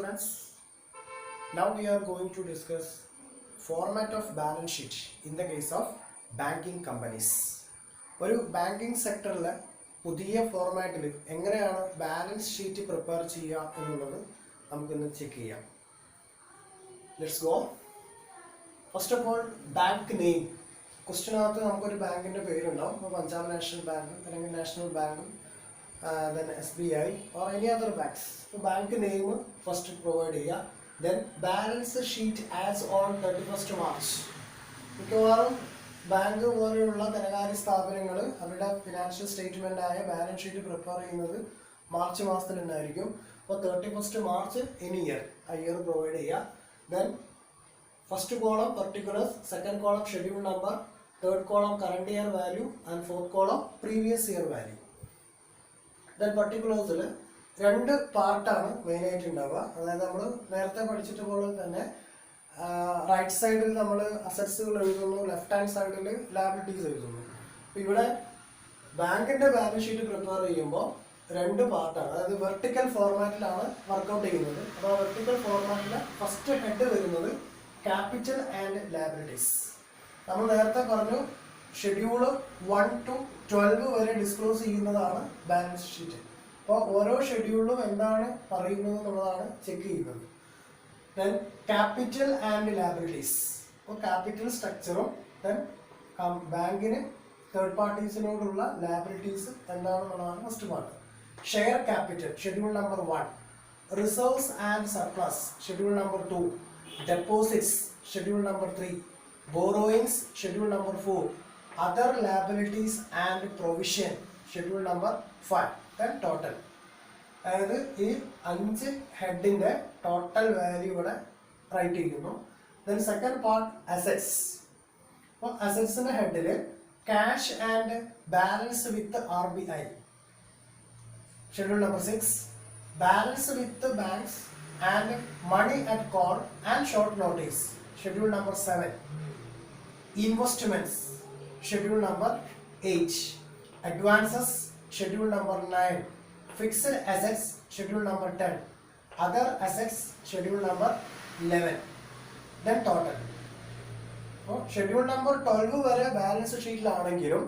friends. Now we are going to discuss format of balance sheet in the case of banking companies. ഒരു banking സെക്ടറിൽ പുതിയ ഫോർമാറ്റിൽ എങ്ങനെയാണ് balance sheet prepare ചെയ്യുക എന്നുള്ളത് നമുക്കിന്ന് ചെക്ക് ചെയ്യാം. Let's go. First of all bank name. ക്വസ്റ്റ്യനകത്ത് നമുക്കൊരു ബാങ്കിൻ്റെ പേരുണ്ടാവും. ഇപ്പോൾ പഞ്ചാബ് നാഷണൽ ബാങ്ക് അല്ലെങ്കിൽ national bank, then SBI or any other banks. So bank name first provide ചെയ്യുക. Then balance sheet as on 31st March. മിക്കവാറും ബാങ്ക് പോലെയുള്ള ധനകാര്യ സ്ഥാപനങ്ങൾ അവരുടെ ഫിനാൻഷ്യൽ സ്റ്റേറ്റ്മെൻ്റ് ആയ ബാലൻസ് ഷീറ്റ് പ്രിപ്പയർ ചെയ്യുന്നത് മാർച്ച് മാസത്തിൽ തന്നെയായിരിക്കും. അപ്പോൾ 31st March എനി ഇയർ ആ ഇയർ പ്രൊവൈഡ് ചെയ്യുക. Then first column particular, second column schedule number, third column current year value and fourth column previous year value. Then പർട്ടിക്കുലേഴ്സിൽ രണ്ട് പാർട്ടാണ് മെയിനായിട്ട് ഉണ്ടാവുക. അതായത് നമ്മൾ നേരത്തെ പഠിച്ചിട്ട് പോലെ തന്നെ റൈറ്റ് സൈഡിൽ നമ്മൾ അസറ്റ്സുകൾ എഴുതുന്നു, ലെഫ്റ്റ് ഹാൻഡ് സൈഡിൽ ലാബിലിറ്റീസ് എഴുതുന്നു. അപ്പോൾ ഇവിടെ ബാങ്കിൻ്റെ ബാലൻസ് ഷീറ്റ് പ്രിപ്പയർ ചെയ്യുമ്പോൾ രണ്ട് പാർട്ടാണ്. അതായത് വെർട്ടിക്കൽ ഫോർമാറ്റിലാണ് വർക്കൗട്ട് ചെയ്യുന്നത്. അപ്പോൾ വെർട്ടിക്കൽ ഫോർമാറ്റിൽ ഫസ്റ്റ് ഹെഡ് വരുന്നത് ക്യാപിറ്റൽ ആൻഡ് ലാബിലിറ്റീസ്. നമ്മൾ നേരത്തെ പറഞ്ഞു ഷെഡ്യൂള് 1 to 12 വരെ ഡിസ്ക്ലോസ് ചെയ്യുന്നതാണ് ബാലൻസ് ഷീറ്റ്. അപ്പോൾ ഓരോ ഷെഡ്യൂളിലും എന്താണ് പറയുന്നത് എന്നുള്ളതാണ് ചെക്ക് ചെയ്യുന്നത്. Then capital and liabilities. അപ്പോൾ ക്യാപിറ്റൽ സ്ട്രക്ചറും ദെൻ ബാങ്കിന് തേർഡ് പാർട്ടീസിനോടുള്ള ലാബിലിറ്റീസ് എന്താണെന്നുള്ളതാണ് first part. Share capital schedule number 1, reserves and surplus schedule number 2, deposits schedule number 3, borrowings schedule number 4, other liabilities and provision schedule number 5. Then total. അതായത് ഈ 5 ഹെഡിൻ്റെ total value ഇവിടെ write ചെയ്യുന്നു. Then second part assets. അപ്പോൾ അസറ്റ്സിൻ്റെ ഹെഡിൽ cash and balance with RBI schedule number 6, balance with banks and money at call and short notice schedule number 7, investments schedule number 8, advances schedule number 9, fixed assets schedule number 10, other assets schedule number 11. Then total. അപ്പോൾ schedule number 12 വരെ balance ഷീറ്റിലാണെങ്കിലും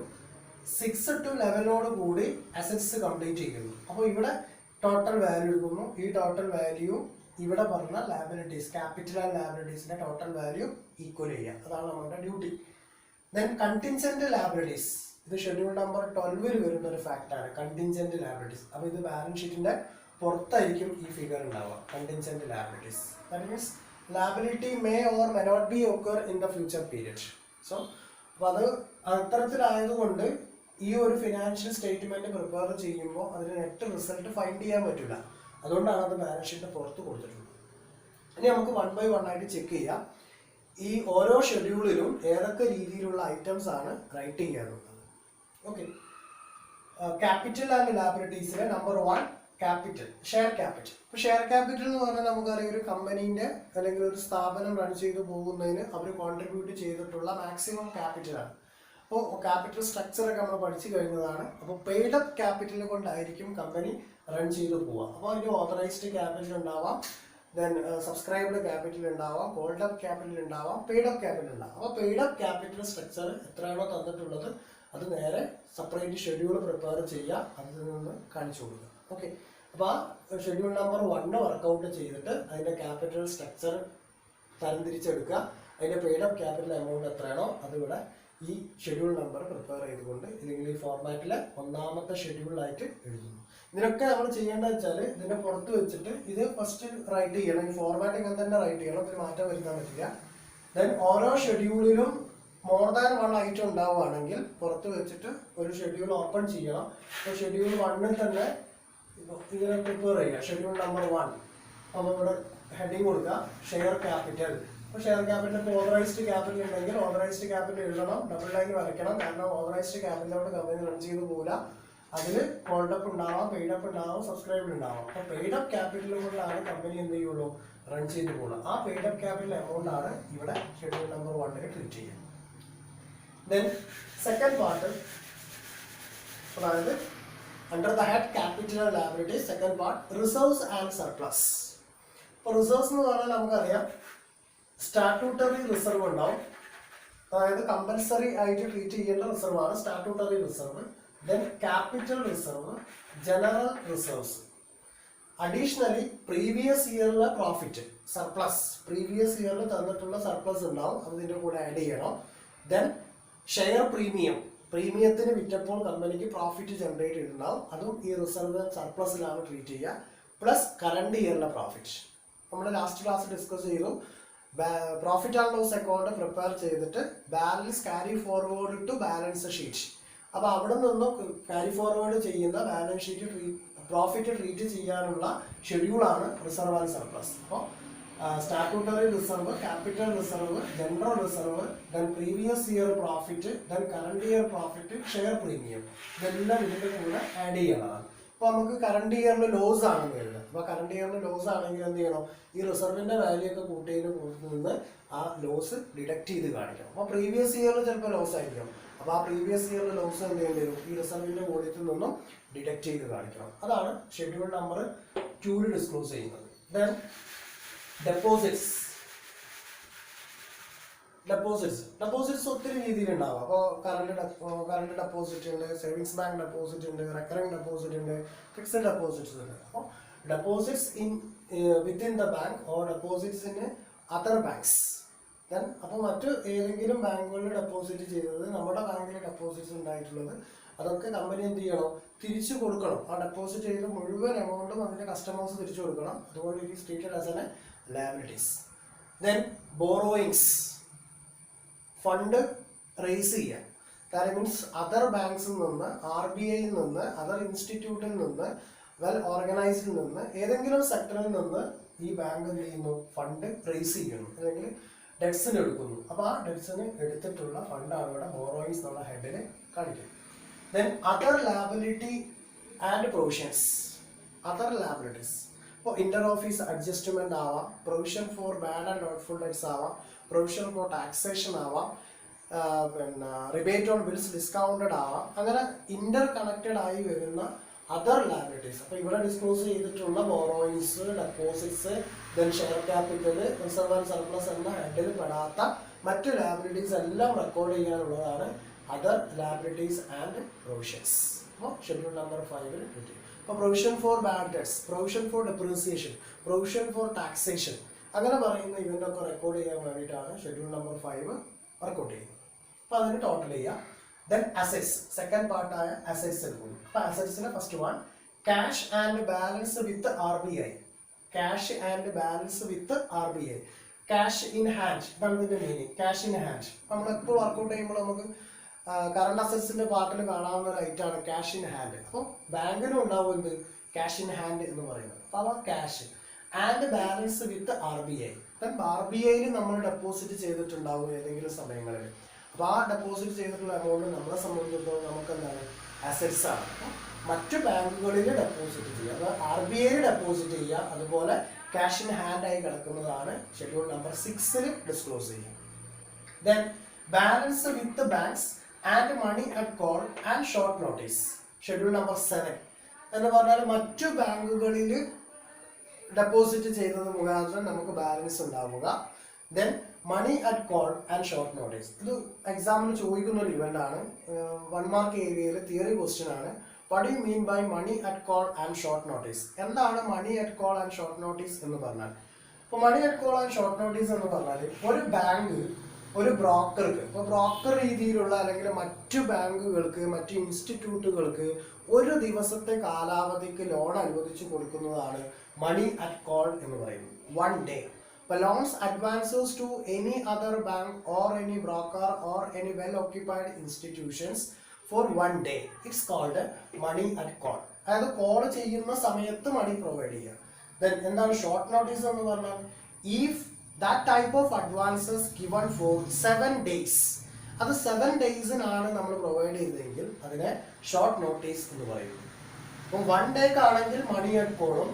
6 to 11 കൂടി assets complete ചെയ്യുന്നു. അപ്പോൾ ഇവിടെ total value എടുക്കുന്നു. ഈ total value ഇവിടെ പറഞ്ഞ ലാബിലിറ്റീസ്, ക്യാപിറ്റൽ ആൻഡ് ലാബിലിറ്റീസിന്റെ ടോട്ടൽ വാല്യൂ ഈക്വൽ ചെയ്യുക. അതാണ് നമ്മുടെ ഡ്യൂട്ടി. Then contingent liabilities. ഇത് ഷെഡ്യൂൾ നമ്പർ 12 വരുന്ന ഒരു ഫാക്റ്റാണ് കണ്ടിൻജന്റ് ലാബിലിറ്റീസ്. അപ്പോൾ ഇത് ബാലൻസ് ഷീറ്റിന്റെ പുറത്തായിരിക്കും ഈ ഫിഗർ ഉണ്ടാവുക. Contingent liabilities that means liability may or may not be occur in the future period. So അപ്പോൾ അത് അത്തരത്തിലായതുകൊണ്ട് ഈ ഒരു ഫിനാൻഷ്യൽ സ്റ്റേറ്റ്മെന്റ് പ്രിപ്പയർ ചെയ്യുമ്പോൾ അതിന് നെറ്റ് റിസൾട്ട് ഫൈൻഡ് ചെയ്യാൻ പറ്റില്ല. അതുകൊണ്ടാണ് അത് ബാലൻസ് ഷീറ്റിന്റെ പുറത്ത് കൊടുത്തിട്ടുള്ളത്. ഇനി നമുക്ക് 1 by 1 ആയിട്ട് ചെക്ക് ചെയ്യാം. ഈ ഓരോ ഷെഡ്യൂളിലും ഏതൊക്കെ രീതിയിലുള്ള ഐറ്റംസ് ആണ് റൈറ്റ് ചെയ്യാറുള്ളത്. ഓക്കെ. ക്യാപിറ്റൽ ആൻഡ് ലാബിലിറ്റീസിലെ നമ്പർ 1 ക്യാപിറ്റൽ, ഷെയർ ക്യാപിറ്റൽ. ഇപ്പോൾ ഷെയർ ക്യാപിറ്റൽ എന്ന് പറഞ്ഞാൽ നമുക്കറിയാം ഒരു കമ്പനീൻ്റെ അല്ലെങ്കിൽ ഒരു സ്ഥാപനം റൺ ചെയ്ത് പോകുന്നതിന് അവർ കോൺട്രിബ്യൂട്ട് ചെയ്തിട്ടുള്ള മാക്സിമം ക്യാപിറ്റലാണ്. അപ്പോൾ ക്യാപിറ്റൽ സ്ട്രക്ചറൊക്കെ നമ്മൾ പഠിച്ചു കഴിഞ്ഞതാണ്. അപ്പോൾ പെയ്ഡ് അപ്പ് ക്യാപിറ്റൽ കൊണ്ടായിരിക്കും കമ്പനി റൺ ചെയ്ത് പോവുക. അപ്പോൾ അതിന് ഓതറൈസ്ഡ് ക്യാപിറ്റൽ ഉണ്ടാവാം, ദെൻ സബ്സ്ക്രൈബ്ഡ് ക്യാപിറ്റൽ ഉണ്ടാവാം, കോൾഡ് അപ്പ് ക്യാപിറ്റൽ ഉണ്ടാവാം, പെയ്ഡ് അപ്പ് ക്യാപിറ്റൽ ഉണ്ടാവാം. അപ്പോൾ പെയ്ഡ് അപ്പ് ക്യാപിറ്റൽ സ്ട്രക്ചർ എത്രയാണോ തന്നിട്ടുള്ളത് അത് നേരെ സെപ്പറേറ്റ് ഷെഡ്യൂൾ പ്രിപ്പയർ ചെയ്യുക, അതിൽ നിന്ന് കാണിച്ചു കൊടുക്കുക. ഓക്കെ. അപ്പോൾ ആ ഷെഡ്യൂൾ നമ്പർ 1 വർക്കൗട്ട് ചെയ്തിട്ട് അതിൻ്റെ ക്യാപിറ്റൽ സ്ട്രക്ചർ തരംതിരിച്ചെടുക്കുക. അതിൻ്റെ പെയ്ഡ് അപ്പ് ക്യാപിറ്റൽ എമൗണ്ട് എത്രയാണോ അതിവിടെ ഈ ഷെഡ്യൂൾ നമ്പർ പ്രിപ്പയർ ചെയ്തുകൊണ്ട് അല്ലെങ്കിൽ ഈ ഫോർമാറ്റിലെ 1ാമത്തെ ഷെഡ്യൂളായിട്ട് എഴുതുന്നു. ഇതിനൊക്കെ നമ്മൾ ചെയ്യേണ്ടത് വെച്ചാൽ ഇതിൻ്റെ പുറത്ത് വെച്ചിട്ട് ഇത് ഫസ്റ്റ് റൈറ്റ് ചെയ്യണം. ഈ ഫോർമാറ്റ് ഇങ്ങനെ തന്നെ റൈറ്റ് ചെയ്യണം, ഇതിന് മാറ്റം വരുത്താൻ പറ്റില്ല. ദെൻ ഓരോ ഷെഡ്യൂളിലും മോർ ദാൻ 1 ഐറ്റം ഉണ്ടാവുകയാണെങ്കിൽ പുറത്ത് വെച്ചിട്ട് ഒരു ഷെഡ്യൂൾ ഓപ്പൺ ചെയ്യണം. അപ്പോൾ ഷെഡ്യൂൾ 1 തന്നെ ഇതിനെ പ്രിപ്പയർ ചെയ്യുക. Schedule number 1. അപ്പോൾ ഇവിടെ ഹെഡിങ് കൊടുക്കുക ഷെയർ ക്യാപിറ്റൽ. അപ്പോൾ ഷെയർ ക്യാപിറ്റൽ ഇപ്പോൾ ഓതറൈസ്ഡ് ക്യാപിറ്റൽ ഉണ്ടെങ്കിൽ ഓതറൈസ്ഡ് ക്യാപിറ്റൽ എഴുതണം, ഡബിൾ ലൈൻ വരയ്ക്കണം. കാരണം ഓതറൈസ്ഡ് ക്യാപിറ്റലോട്ട് കമ്പനി റൺ ചെയ്ത് പോകില്ല. അതിൽ കോൾഡ് അപ്പ് ഉണ്ടാവാം, പെയ്ഡ് അപ്പ് ഉണ്ടാവാം, സബ്സ്ക്രൈബ് ഉണ്ടാവാം. അപ്പോൾ പെയ്ഡ് അപ്പ് ക്യാപിറ്റലുകൊണ്ടാണ് കമ്പനി എന്ത് ചെയ്യുള്ളൂ റൺ ചെയ്ത് പോകുള്ളൂ. ആ പെയ്ഡ് അപ്പ് ക്യാപിറ്റൽ എമൗണ്ട് ആണ് ഇവിടെ ഷെഡ്യൂൾ നമ്പർ 1 ട്രീറ്റ് ചെയ്യുക. ദെൻ സെക്കൻഡ് പാർട്ട്, അതായത് under the head capital and liabilities, second part reserves and surplus. ഇപ്പോൾ റിസർവ്സ് എന്ന് പറഞ്ഞാൽ നമുക്കറിയാം സ്റ്റാറ്റ്യൂട്ടറി റിസർവ് ഉണ്ടാവും, അതായത് കമ്പൽസറി ആയിട്ട് ട്രീറ്റ് ചെയ്യേണ്ട റിസർവ് ആണ് statutory reserve. Then capital reserve, general reserves. Additionally previous ഇയറിലെ പ്രോഫിറ്റ് സർപ്ലസ്, പ്രീവിയസ് ഇയറിൽ തന്നിട്ടുള്ള സർപ്ലസ് ഉണ്ടാവും, അതിൻ്റെ കൂടെ ആഡ് ചെയ്യണം. ദെൻ ഷെയർ പ്രീമിയം, പ്രീമിയത്തിന് വിറ്റപ്പോൾ കമ്പനിക്ക് പ്രോഫിറ്റ് ജനറേറ്റ് ചെയ്തിട്ടുണ്ടാവും, അതും ഈ റിസർവ് സർപ്ലസിലാണ് ട്രീറ്റ് ചെയ്യുക. പ്ലസ് കറണ്ട് ഇയറിലെ പ്രോഫിറ്റ്. നമ്മൾ ലാസ്റ്റ് ക്ലാസ് ഡിസ്കസ് ചെയ്തു, profit and loss account prepare ചെയ്തിട്ട് balance carry forward to balance sheet. അപ്പോൾ അവിടെ നിന്നും ക്യാരി ഫോർവേഡ് ചെയ്യുന്ന ബാലൻസ് ഷീറ്റ് പ്രോഫിറ്റ് ട്രീറ്റ് ചെയ്യാനുള്ള ഷെഡ്യൂളാണ് റിസർവ് ആൻഡ് സർപ്ലസ്. അപ്പോൾ statutory reserve, capital reserve, general reserve, then previous year profit, then current year profit, share premium, ഇതെല്ലാം ഇതിൻ്റെ കൂടെ add ചെയ്യണതാണ്. അപ്പോൾ നമുക്ക് കറണ്ട് ഇയറിൽ ലോസ് ആണ് വരുന്നത്. അപ്പോൾ കറണ്ട് ഇയറിൽ ലോസ് ആണെങ്കിൽ എന്ത് ചെയ്യണം, ഈ റിസർവിൻ്റെ വാല്യൂ ഒക്കെ കൂട്ടിയതിന് നിന്ന് ആ ലോസ് ഡിഡക്ട് ചെയ്ത് കാണിക്കണം. അപ്പോൾ പ്രീവിയസ് ഇയറിൽ ചിലപ്പോൾ ലോസ് ആയിരിക്കും, അപ്പോൾ ആ പ്രീവിയസ് ഇയറിൽ ലോസ് എന്ത് ചെയ്യേണ്ടി വരും, ഈ റിസർവിൻ്റെ കൂട്ടത്തിൽ നിന്നും ഡിഡക്ട് ചെയ്ത് കാണിക്കണം. അതാണ് ഷെഡ്യൂൾ നമ്പർ 2 ഡിസ്ക്ലോസ് ചെയ്യുന്നത്. Then deposits. ഡെപ്പോസിറ്റ്സ് ഒത്തിരി രീതിയിലുണ്ടാവും. അപ്പോൾ കറണ്ട് ഡെപ്പോസിറ്റ് ഉണ്ട്, സേവിങ്സ് ബാങ്ക് ഡെപ്പോസിറ്റ് ഉണ്ട്, റെക്കറിംഗ് ഡെപ്പോസിറ്റ് ഉണ്ട്, ഫിക്സഡ് ഡെപ്പോസിറ്റ്സ് ഉണ്ട്. അപ്പോൾ deposits within the bank or deposits in other banks. Then അപ്പോൾ മറ്റു ഏതെങ്കിലും ബാങ്കുകളിൽ ഡെപ്പോസിറ്റ് ചെയ്തത് നമ്മുടെ ബാങ്കിൽ ഡെപ്പോസിറ്റ്സ് ഉണ്ടായിട്ടുള്ളത് അതൊക്കെ കമ്പനി എന്ത് ചെയ്യണം, തിരിച്ചു കൊടുക്കണം. ആ ഡെപ്പോസിറ്റ് ചെയ്ത മുഴുവൻ എമൗണ്ടും അതിൻ്റെ കസ്റ്റമേഴ്സ് തിരിച്ചു കൊടുക്കണം. അതുകൊണ്ട് it is treated as a liabilities. Then borrowings, fund raise ചെയ്യാൻ. ദാറ്റ് മീൻസ് അതർ ബാങ്ക്സിൽ നിന്ന്, RBIയിൽ നിന്ന്, അതർ ഇൻസ്റ്റിറ്റ്യൂട്ടിൽ നിന്ന്, വെൽ ഓർഗനൈസ്ഡിൽ നിന്ന്, ഏതെങ്കിലും സെക്ടറിൽ നിന്ന് ഈ ബാങ്ക് എന്ത് ചെയ്യുന്നു, ഫണ്ട് റേസ് ചെയ്യുന്നു, അല്ലെങ്കിൽ ഡെറ്റ്സിന് എടുക്കുന്നു. അപ്പോൾ ആ ഡെറ്റ്സിന് എടുത്തിട്ടുള്ള ഫണ്ടാണ് ഇവിടെ ബോറോയിങ്സ് എന്നുള്ള ഹെഡിൽ കാണിക്കുന്നത്. Then other liability and provisions. Other liabilities ഇപ്പോൾ ഇന്റർ ഓഫീസ് അഡ്ജസ്റ്റ്മെന്റ് ആവാം, provision for bad and doubtful debts ആവാം, പ്രൊവിഷൻ ഫോർ ടാക്സേഷൻ ആവാം, പിന്നെ റിബേറ്റ് ഓൺ ബിൽസ് ഡിസ്കൗണ്ടഡ് ആവാം. അങ്ങനെ ഇന്റർ കണക്റ്റഡ് ആയി വരുന്ന അതർ ലാബിലിറ്റീസ്. അപ്പോൾ ഇവിടെ ഡിസ്ക്ലോസ് ചെയ്തിട്ടുള്ള borrowings, deposits, then share capital, reserve and surplus എന്ന ഹെഡിൽ പെടാത്ത മറ്റു ലാബിലിറ്റീസ് എല്ലാം റെക്കോർഡ് ചെയ്യാനുള്ളതാണ് അതർ ലാബിലിറ്റീസ് ആൻഡ് പ്രൊവിഷൻസ്. അപ്പോൾ ഷെഡ്യൂൾ നമ്പർ 5 കിട്ടി. അപ്പോൾ provision for bad debts, provision for depreciation, provision for taxation, അങ്ങനെ പറയുന്ന ഇവൻ്റൊക്കെ റെക്കോർഡ് ചെയ്യാൻ വേണ്ടിയിട്ടാണ് ഷെഡ്യൂൾ നമ്പർ 5 വർക്കൗട്ട് ചെയ്യുന്നത്. അപ്പോൾ അതിന് ടോട്ടൽ ചെയ്യാം. ദെൻ അസറ്റ്സ്, സെക്കൻഡ് പാർട്ടായ അസറ്റ്സ് എടുക്കുന്നു. അപ്പോൾ അസറ്റ്സിന് first one cash and balance with RBI. Cash and balance with RBI. Cash in hand, ഇതാണ് ഇതിൻ്റെ മീനിങ്. ക്യാഷ് ഇൻ ഹാൻഡ് നമ്മളെപ്പോൾ വർക്കൗട്ട് ചെയ്യുമ്പോൾ നമുക്ക് കറണ്ട് അസറ്റ്സിന്റെ പാർട്ടിൽ കാണാവുന്ന ഒരു ഐറ്റാണ് ക്യാഷ് ഇൻ ഹാൻഡ്. അപ്പോൾ ബാങ്കിനും ഉണ്ടാവും എന്ത്, ക്യാഷ് ഇൻ ഹാൻഡ് എന്ന് പറയുന്നത്. അപ്പോൾ cash and balance with RBI. Then RBIയിൽ നമ്മൾ ഡെപ്പോസിറ്റ് ചെയ്തിട്ടുണ്ടാവും ഏതെങ്കിലും സമയങ്ങളിൽ. അപ്പോൾ ആ ഡെപ്പോസിറ്റ് ചെയ്തിട്ടുള്ള എമൗണ്ട് നമ്മളെ സംബന്ധിച്ചിടത്തോളം നമുക്ക് എന്താണ്, അസറ്റ്സ് ആണ്. അപ്പോൾ മറ്റു ബാങ്കുകളിൽ ഡെപ്പോസിറ്റ് ചെയ്യുക, അപ്പോൾ RBIയിൽ ഡെപ്പോസിറ്റ് ചെയ്യുക, അതുപോലെ ക്യാഷ് ഇൻ ഹാൻഡ് ആയി കിടക്കുന്നതാണ് ഷെഡ്യൂൾ നമ്പർ 6 ഡിസ്ക്ലോസ് ചെയ്യുക. Then balance with banks and money at call and short notice. Schedule number 7 എന്ന് പറഞ്ഞാൽ മറ്റു ബാങ്കുകളിൽ ഡെപ്പോസിറ്റ് ചെയ്തത് മുഖാന്തരം നമുക്ക് ബാലൻസ് ഉണ്ടാവുക. Then money at call and short notice. ഇത് എക്സാമിന് ചോദിക്കുന്ന ഒരു ഇവന്റ് ആണ്, 1 മാർക്ക് ഏരിയയിൽ തിയറി ക്വസ്റ്റ്യൻ ആണ്. What do you mean by money at call and short notice? എന്താണ് money at call and short notice എന്ന് പറഞ്ഞാൽ? ഇപ്പോൾ money at call and short notice എന്ന് പറഞ്ഞാൽ ഒരു ബാങ്ക് ഒരു ബ്രോക്കർക്ക്, ഇപ്പോൾ ബ്രോക്കർ രീതിയിലുള്ള അല്ലെങ്കിൽ മറ്റു ബാങ്കുകൾക്ക്, മറ്റു ഇൻസ്റ്റിറ്റ്യൂട്ടുകൾക്ക് ഒരു ദിവസത്തെ കാലാവധിക്ക് ലോൺ അനുവദിച്ചു കൊടുക്കുന്നതാണ് മണി അറ്റ് കോൾ എന്ന് പറയുന്നത്. 1 day. ഇപ്പോൾ loans advances to any other bank or any broker or any well occupied institutions for 1 day. It's called money at call. അതായത് കോൾ ചെയ്യുന്ന സമയത്ത് മണി പ്രൊവൈഡ് ചെയ്യുക. ദെൻ എന്താണ് ഷോർട്ട് നോട്ടീസ് എന്ന് പറഞ്ഞാൽ? If that type of advances given for 7 days, അത് 7 daysനാണ് നമ്മൾ provide ചെയ്തതെങ്കിൽ അതിനെ ഷോർട്ട് നോട്ടീസ് എന്ന് പറയുന്നു. അപ്പോൾ 1 ഡേക്ക് ആണെങ്കിൽ മണി അറ്റ് കോളും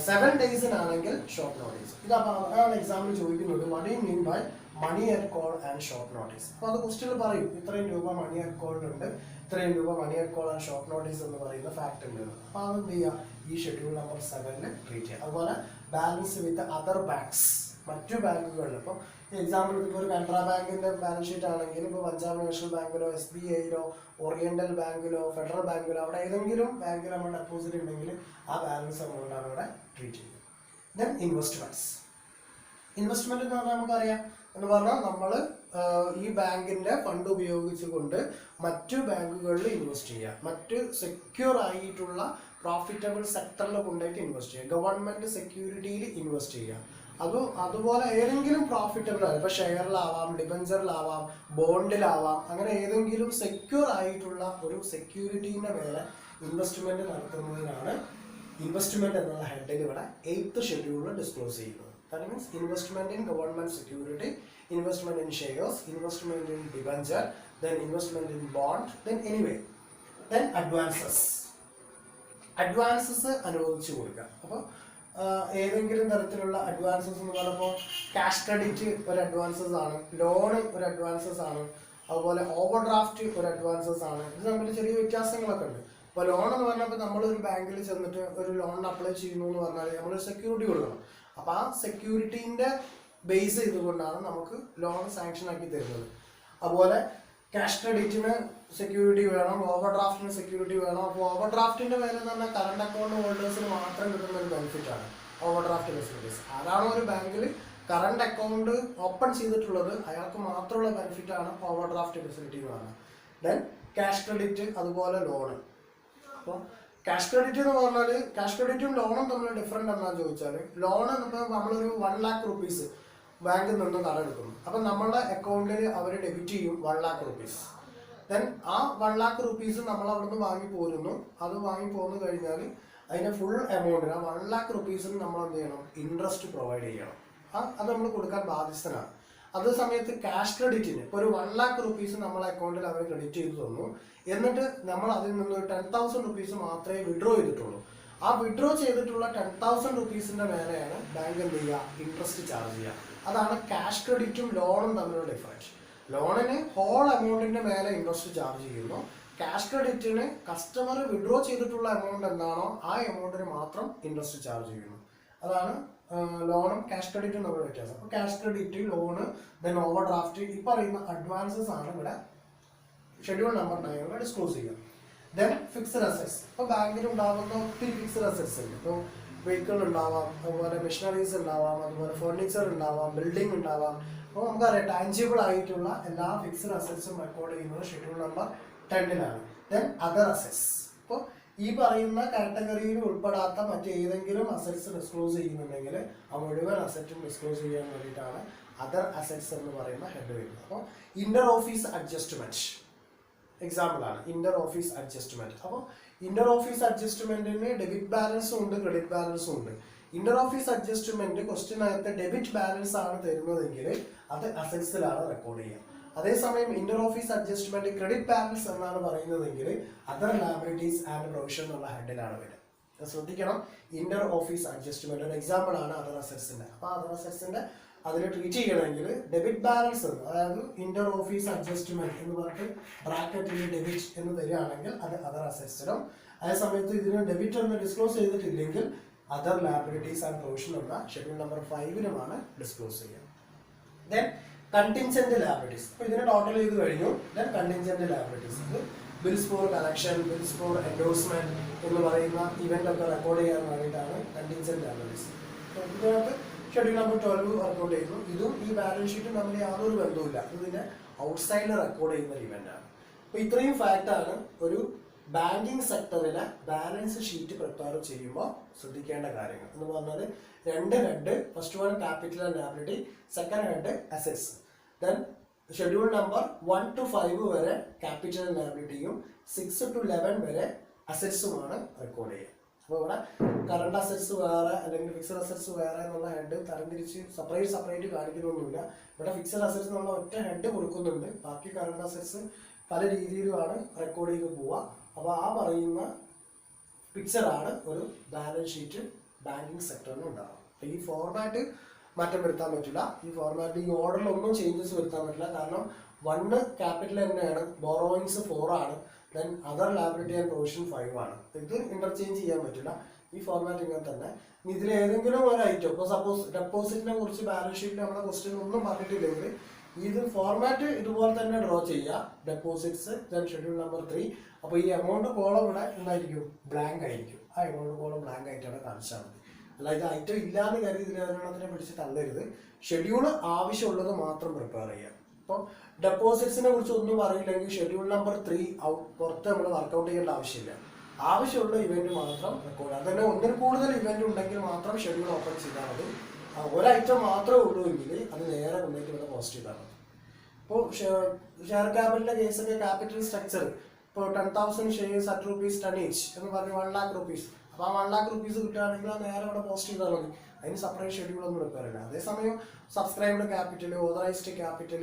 7 ഡേയ്സിനാണെങ്കിൽ ഷോർട്ട് നോട്ടീസ്. ഇത് അപ്പോൾ അതാണ് എക്സാമ്പിൾ ചോദിക്കുന്നത്, what you mean by money at call and short notice. അപ്പോൾ അത് ക്വസ്റ്റ്യൻ പറയും ഇത്രയും രൂപ മണി അറ്റ് കോളിലുണ്ട്, ഇത്രയും രൂപ money at call and short notice എന്ന് പറയുന്ന ഫാക്ട് ഉണ്ട്. അപ്പോൾ അത് എന്ത് ചെയ്യുക, ഈ ഷെഡ്യൂൾ നമ്പർ 7 ട്രീറ്റ് ചെയ്യുക. അതുപോലെ ബാലൻസ് വിത്ത് അതർ ബാങ്ക്സ്, മറ്റു ബാങ്കുകളിൽ. ഇപ്പോൾ എക്സാമ്പിൾ ഇപ്പോൾ ഒരു കാനറ ബാങ്കിന്റെ ബാലൻസ് ഷീറ്റ് ആണെങ്കിൽ ഇപ്പോൾ പഞ്ചാബ് നാഷണൽ ബാങ്കിലോ SBIയിലോ ഓറിയന്റൽ ബാങ്കിലോ ഫെഡറൽ ബാങ്കിലോ അവിടെ ഏതെങ്കിലും ബാങ്കിൽ നമ്മൾ ഡെപ്പോസിറ്റ് ഉണ്ടെങ്കിൽ ആ ബാലൻസ് എമൗണ്ടാണ് ഇവിടെ ട്രീറ്റ് ചെയ്യുന്നത്. Then investments. ഇൻവെസ്റ്റ്മെന്റ് എന്ന് പറഞ്ഞാൽ നമുക്കറിയാം എന്ന് പറഞ്ഞാൽ നമ്മൾ ഈ ബാങ്കിന്റെ ഫണ്ട് ഉപയോഗിച്ചുകൊണ്ട് മറ്റു ബാങ്കുകളിൽ ഇൻവെസ്റ്റ് ചെയ്യുക, മറ്റ് സെക്യൂർ ആയിട്ടുള്ള പ്രോഫിറ്റബിൾ സെക്ടറിൽ കൊണ്ടുപോയിട്ട് ഇൻവെസ്റ്റ് ചെയ്യുക, ഗവൺമെന്റ് സെക്യൂരിറ്റിയിൽ ഇൻവെസ്റ്റ് ചെയ്യുക. അതുപോലെ ഏതെങ്കിലും പ്രോഫിറ്റബിൾ ആണ്, ഇപ്പോൾ ഷെയറിലാവാം, ഡിബഞ്ചറിലാവാം, ബോണ്ടിലാവാം, അങ്ങനെ ഏതെങ്കിലും സെക്യൂർ ആയിട്ടുള്ള ഒരു സെക്യൂരിറ്റീൻ്റെ മേലെ ഇൻവെസ്റ്റ്മെന്റ് നടത്തുന്നതിനാണ് ഇൻവെസ്റ്റ്മെന്റ് എന്നുള്ള ഹെഡിൽ ഇവിടെ 8th ഷെഡ്യൂളിൽ ഡിസ്ക്ലോസ് ചെയ്യുന്നത്. That means investment in government security, investment in shares, investment in debenture, then investment in bond, then anyway, then advances. Advances അനുവദിച്ചു കൊടുക്കുക. അപ്പോൾ ഏതെങ്കിലും തരത്തിലുള്ള അഡ്വാൻസസ് എന്ന് പറയുമ്പോൾ ക്യാഷ് ക്രെഡിറ്റ് ഒരു അഡ്വാൻസസ് ആണ്, ലോണ് ഒരു അഡ്വാൻസസ് ആണ്, അതുപോലെ ഓവർ ഡ്രാഫ്റ്റ് ഒരു അഡ്വാൻസസ് ആണ്. ഇത് തമ്മിൽ ചെറിയ വ്യത്യാസങ്ങളൊക്കെ ഉണ്ട്. അപ്പോൾ ലോൺ എന്ന് പറഞ്ഞപ്പോൾ നമ്മളൊരു ബാങ്കിൽ ചെന്നിട്ട് ഒരു ലോണിന് അപ്ലൈ ചെയ്യുന്നു എന്ന് പറഞ്ഞാൽ നമ്മളൊരു സെക്യൂരിറ്റി കൊടുക്കണം. അപ്പോൾ ആ സെക്യൂരിറ്റീൻ്റെ ബേസ് ചെയ്തുകൊണ്ടാണ് നമുക്ക് ലോൺ സാങ്ഷൻ ആക്കി തരുന്നത്. അതുപോലെ ക്യാഷ് ക്രെഡിറ്റിന് സെക്യൂരിറ്റി വേണം, ഓവർ ഡ്രാഫ്റ്റിന് സെക്യൂരിറ്റി വേണം. അപ്പോൾ ഓവർ ഡ്രാഫ്റ്റിൻ്റെ മേലെ എന്ന് പറഞ്ഞാൽ കറണ്ട് അക്കൗണ്ട് ഹോൾഡേഴ്സിന് മാത്രം കിട്ടുന്ന ഒരു ബെനിഫിറ്റാണ് ഓവർ ഡ്രാഫ്റ്റ് ഫെസിലിറ്റീസ്. ആരാണോ ഒരു ബാങ്കിൽ കറണ്ട് അക്കൗണ്ട് ഓപ്പൺ ചെയ്തിട്ടുള്ളത് അയാൾക്ക് മാത്രമുള്ള ബെനിഫിറ്റാണ് ഓവർ ഡ്രാഫ്റ്റ് ഫെസിലിറ്റി എന്ന് പറഞ്ഞാൽ. ദെൻ ക്യാഷ് ക്രെഡിറ്റ്, അതുപോലെ ലോണ്. അപ്പോൾ ക്യാഷ് ക്രെഡിറ്റ് എന്ന് പറഞ്ഞാൽ ക്യാഷ് ക്രെഡിറ്റും ലോണും തമ്മിൽ ഡിഫറൻറ്റ് എന്താണെന്ന് ചോദിച്ചാൽ, ലോൺ ഇപ്പോൾ നമ്മളൊരു 1 lakh rupees ബാങ്കിൽ നിന്ന് കടമെടുക്കുന്നു. അപ്പം നമ്മളുടെ അക്കൗണ്ടിൽ അവർ ഡെബിറ്റ് ചെയ്യും 1 lakh rupees. ദെൻ ആ 1 lakh rupees നമ്മൾ അവിടുന്ന് വാങ്ങി പോരുന്നു. അത് വാങ്ങി പോന്നു കഴിഞ്ഞാൽ അതിൻ്റെ ഫുൾ എമൗണ്ടിന് ആ 1 lakh rupees നമ്മൾ എന്ത് ചെയ്യണം, ഇൻട്രസ്റ്റ് പ്രൊവൈഡ് ചെയ്യണം. അത് നമ്മൾ കൊടുക്കാൻ ബാധ്യസ്ഥനാണ്. അതേ സമയത്ത് ക്യാഷ് ക്രെഡിറ്റിന് ഇപ്പോൾ ഒരു 1 lakh rupees നമ്മളെ അക്കൗണ്ടിൽ അവർ ക്രെഡിറ്റ് ചെയ്ത് തന്നു, എന്നിട്ട് നമ്മൾ അതിൽ നിന്ന് 10,000 rupees മാത്രമേ വിഡ്രോ ചെയ്തിട്ടുള്ളൂ. ആ വിഡ്രോ ചെയ്തിട്ടുള്ള 10,000 rupeesന്റെ മേലെയാണ് ബാങ്ക് എന്ത് ചെയ്യുക, ഇൻട്രസ്റ്റ് ചാർജ് ചെയ്യുക. അതാണ് ക്യാഷ് ക്രെഡിറ്റും ലോണും തമ്മിലുള്ള ഡിഫറൻസ്. ലോണിന് ഹോൾ എമൗണ്ടിന്റെ മേലെ ഇൻട്രസ്റ്റ് ചാർജ് ചെയ്യുന്നു, ക്യാഷ് ക്രെഡിറ്റിന് കസ്റ്റമർ വിഡ്രോ ചെയ്തിട്ടുള്ള എമൗണ്ട് എന്താണോ ആ എമൗണ്ടിന് മാത്രം ഇൻട്രസ്റ്റ് ചാർജ് ചെയ്യുന്നു. അതാണ് ലോണും ക്യാഷ് ക്രെഡിറ്റും തമ്മിലുള്ള വ്യത്യാസം. അപ്പോൾ cash credit, loan, then over draft, ഈ പറയുന്ന അഡ്വാൻസസ് ആണ് ഇവിടെ ഷെഡ്യൂൾ നമ്പർ 9 ഡിസ്ക്ലോസ് ചെയ്യുക. Then fixed assets. ഇപ്പോൾ ബാങ്കിൽ ഉണ്ടാകുന്ന ഒത്തിരി ഫിക്സഡ് അസറ്റ്സ് ഉണ്ട്. ഇപ്പോൾ വെഹിക്കിൾ ഉണ്ടാവാം, അതുപോലെ മെഷീനറീസ് ഉണ്ടാവാം, അതുപോലെ ഫർണിച്ചർ ഉണ്ടാവാം, ബിൽഡിംഗ് ഉണ്ടാവാം. അപ്പോൾ നമുക്കറിയാം ടാഞ്ചിബിൾ ആയിട്ടുള്ള എല്ലാ ഫിക്സഡ് അസറ്റ്സും റെക്കോർഡ് ചെയ്യുന്നത് schedule number 10 then other assets. അപ്പോൾ ഈ പറയുന്ന കാറ്റഗറിയിൽ ഉൾപ്പെടാത്ത മറ്റേതെങ്കിലും അസറ്റ്സ് ഡിസ്ക്ലോസ് ചെയ്യുന്നുണ്ടെങ്കിൽ ആ മുഴുവൻ അസറ്റും ഡിസ്ക്ലോസ് ചെയ്യാൻ വേണ്ടിയിട്ടാണ് അതർ അസറ്റ്സ് എന്ന് പറയുന്ന ഹെഡ് വരുന്നത്. അപ്പോൾ ഇന്റർ ഓഫീസ് അഡ്ജസ്റ്റ്മെന്റ് എക്സാമ്പിൾ ആണ് ഇന്റർ ഓഫീസ് അഡ്ജസ്റ്റ്മെന്റ്. അപ്പോൾ ഇന്റർ ഓഫീസ് അഡ്ജസ്റ്റ്മെന്റിന് ഡെബിറ്റ് ബാലൻസും ഉണ്ട്, ക്രെഡിറ്റ് ബാലൻസും ഉണ്ട്. ഇന്റർ ഓഫീസ് അഡ്ജസ്റ്റ്മെന്റ് ക്വസ്റ്റ്യനകത്ത് ഡെബിറ്റ് ബാലൻസ് ആണ് തരുന്നതെങ്കിൽ അത് അസറ്റ്സിലാണ് റെക്കോർഡ് ചെയ്യുക. അതേസമയം inter office adjustment credit balance എന്നാണ് പറയുന്നതെങ്കിൽ അതർ ലയബിലിറ്റീസ് ആൻഡ് പ്രൊവിഷൻ എന്നുള്ള ഹെഡിലാണ് വരിക. ശ്രദ്ധിക്കണം, ഇന്റർ ഓഫീസ് അഡ്ജസ്റ്റ്മെന്റ് ഒരു എക്സാമ്പിൾ ആണ് അതർ അസറ്റ്സിന്റെ. അപ്പോൾ അതർ അസറ്റ്സിന്റെ അതിൽ ട്രീറ്റ് ചെയ്യണമെങ്കിൽ ഡെബിറ്റ് ബാലൻസ്, അതായത് ഇന്റർ ഓഫീസ് അഡ്ജസ്റ്റ്മെന്റ് എന്ന് പറഞ്ഞിട്ട് ബ്രാക്കറ്റിൽ ഡെബിറ്റ് എന്ന് തരികയാണെങ്കിൽ അത് അതർ അസറ്റ്സിനും, അതേസമയത്ത് ഇതിന് ഡെബിറ്റ് എന്ന് ഡിസ്ക്ലോസ് ചെയ്തിട്ടില്ലെങ്കിൽ അതർ ലയബിലിറ്റീസ് ആൻഡ് പ്രൊവിഷൻ എന്ന ഷെഡ്യൂൾ നമ്പർ 5 ഡിസ്ക്ലോസ് ചെയ്യുക. Then contingent liabilities. അപ്പോൾ ഇതിനെ ടോട്ടൽ ചെയ്ത് കഴിഞ്ഞു. ദെൻ കണ്ടിൻജന്റ് ലയബിലിറ്റീസ്, ഇത് bills for collection, bills for endorsement എന്ന് പറയുന്ന ഇവന്റ് ഒക്കെ റെക്കോർഡ് ചെയ്യാൻ വേണ്ടിയിട്ടാണ് കണ്ടിൻജന്റ് ലയബിലിറ്റീസ്. ഇതിനകത്ത് ഷെഡ്യൂൾ നമ്പർ 12 റെക്കോർഡ് ചെയ്യുന്നു. ഇതും ഈ ബാലൻസ് ഷീറ്റും തമ്മിൽ യാതൊരു ബന്ധവുമില്ല, ഇതിനെ ഔട്ട്സൈഡിൽ റെക്കോർഡ് ചെയ്യുന്ന ഒരു ഇവന്റ് ആണ്. അപ്പോൾ ഇത്രയും ഫാക്റ്റാണ് ഒരു ബാങ്കിങ് സെക്ടറിലെ ബാലൻസ് ഷീറ്റ് പ്രിപ്പയർ ചെയ്യുമ്പോൾ ശ്രദ്ധിക്കേണ്ട കാര്യങ്ങൾ എന്ന് പറഞ്ഞാൽ 2 head, first one capital and liability, second head assets. Then schedule number 1 to 5 വരെ ക്യാപിറ്റൽ ആൻഡ് ലയബിലിറ്റിയും 6 to 11 വരെ അസറ്റ്സുമാണ് റെക്കോർഡ് ചെയ്യുക. അപ്പോൾ ഇവിടെ കറണ്ട് അസറ്റ്സ് വേറെ അല്ലെങ്കിൽ ഫിക്സഡ് അസറ്റ്സ് വേറെ എന്നുള്ള ഹെഡ് തരംതിരിച്ച് സെപ്പറേറ്റ് കാണിക്കുന്നൊന്നുമില്ല. ഇവിടെ ഫിക്സഡ് അസറ്റ്സ് എന്നുള്ള ഒറ്റ ഹെഡ് കൊടുക്കുന്നുണ്ട്, ബാക്കി കറണ്ട് അസറ്റ്സ് പല രീതിയിലുമാണ് റെക്കോർഡ് ചെയ്ത് പോവുക. അപ്പോൾ ആ പറയുന്ന പിക്ചറാണ് ഒരു ബാലൻസ് ഷീറ്റ് ബാങ്കിങ് സെക്ടറിനും ഉണ്ടാകും. അപ്പോൾ ഈ ഫോർമാറ്റ് മാറ്റം വരുത്താൻ പറ്റില്ല. ഈ ഫോർമാറ്റ് ഈ ഓർഡറിലൊന്നും ചേഞ്ചസ് വരുത്താൻ പറ്റില്ല. കാരണം 1 ക്യാപിറ്റൽ തന്നെയാണ്, ബോറോയിങ്സ് 4 ആണ്, then other liability and provision 5 ആണ്. ഇത് ഇന്റർചേഞ്ച് ചെയ്യാൻ പറ്റില്ല. ഈ ഫോർമാറ്റ് ഇങ്ങനെ തന്നെ. ഇതിൽ ഏതെങ്കിലും ഒരു ഐറ്റം, ഇപ്പോൾ സപ്പോസ് ഡെപ്പോസിറ്റിനെ കുറിച്ച് ബാലൻസ് ഷീറ്റിൽ നമ്മുടെ ക്വസ്റ്റ്യൻ ഒന്നും പറഞ്ഞിട്ടില്ലെങ്കിൽ ഇത് ഫോർമാറ്റ് ഇതുപോലെ തന്നെ ഡ്രോ ചെയ്യുക. Deposits, then schedule number 3. അപ്പോൾ ഈ എമൗണ്ട് കോളം ഇവിടെ എന്തായിരിക്കും? ബ്ലാങ്ക് ആയിരിക്കും. ആ എമൗണ്ട് കോളം ബ്ലാങ്ക് ആയിട്ടാണ് കാണിച്ചാൽ മതി. അല്ല ഇത് ഐറ്റം ഇല്ലാന്ന് കരുതി ഇതിനെ പിടിച്ച് തള്ളരുത്. ഷെഡ്യൂള് ആവശ്യമുള്ളത് മാത്രം പ്രിപ്പയർ ചെയ്യുക. ഇപ്പോൾ ഡെപ്പോസിറ്റ്സിനെ കുറിച്ച് ഒന്നും അറിയില്ലെങ്കിൽ ഷെഡ്യൂൾ നമ്പർ 3 പുറത്ത് നമ്മൾ വർക്കൗട്ട് ചെയ്യേണ്ട ആവശ്യമില്ല. ആവശ്യമുള്ള ഇവന്റ് മാത്രം റെക്കോർഡ്. അതുതന്നെ ഒന്നിൽ കൂടുതൽ ഇവന്റ് ഉണ്ടെങ്കിൽ മാത്രം ഷെഡ്യൂൾ ഓപ്പൺ ചെയ്താൽ മതി. ഒരു ഐറ്റം മാത്രമേ ഉള്ളൂ എങ്കിൽ അത് നേരെ കൊണ്ടുപോയിട്ട് ഇവിടെ പോസ്റ്റ് ചെയ്താൽ മതി. ഇപ്പോൾ ഷെയർ ക്യാപിറ്റലിന്റെ കേസൊക്കെ ക്യാപിറ്റൽ സ്ട്രക്ചർ ഇപ്പോൾ 10,000 ഷെയർസ് at ₹10 each എന്ന് പറഞ്ഞ് 1 lakh rupees. അപ്പോൾ ആ 1 lakh rupees കിട്ടുകയാണെങ്കിൽ അത് നേരെ ഇവിടെ പോസ്റ്റ് ചെയ്താൽ മതി. അതിന് സെപ്പറേറ്റ് ഷെഡ്യൂൾ ഒന്നും എടുക്കാറില്ല. അതേസമയം subscribed capital, authorised capital,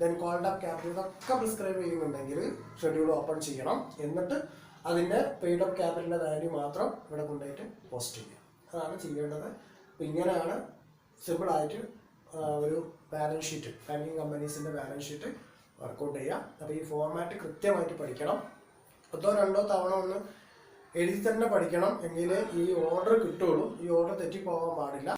then called up capital ഇതൊക്കെ പ്രിസ്ക്രൈബ് ചെയ്യുന്നുണ്ടെങ്കിൽ ഷെഡ്യൂൾ ഓപ്പൺ ചെയ്യണം. എന്നിട്ട് അതിൻ്റെ പെയ്ഡ് അപ്പ് ക്യാപിറ്റലിൻ്റെ വാല്യൂ മാത്രം ഇവിടെ കൊണ്ടുപോയിട്ട് പോസ്റ്റ് ചെയ്യുക. അതാണ് ചെയ്യേണ്ടത്. അപ്പോൾ ഇങ്ങനെയാണ് സിമ്പിളായിട്ട് ഒരു ബാലൻസ് ഷീറ്റ്, ബാങ്കിങ് കമ്പനീസിൻ്റെ ബാലൻസ് ഷീറ്റ് വർക്കൗട്ട് ചെയ്യുക. അപ്പോൾ ഈ ഫോർമാറ്റ് കൃത്യമായിട്ട് പഠിക്കണം. 1-2 തവണ ഒന്ന് എഴുതി തന്നെ പഠിക്കണം. എങ്കിലേ ഈ ഓർഡർ കിട്ടുള്ളൂ. ഈ ഓർഡർ തെറ്റിപ്പോകാൻ പാടില്ല.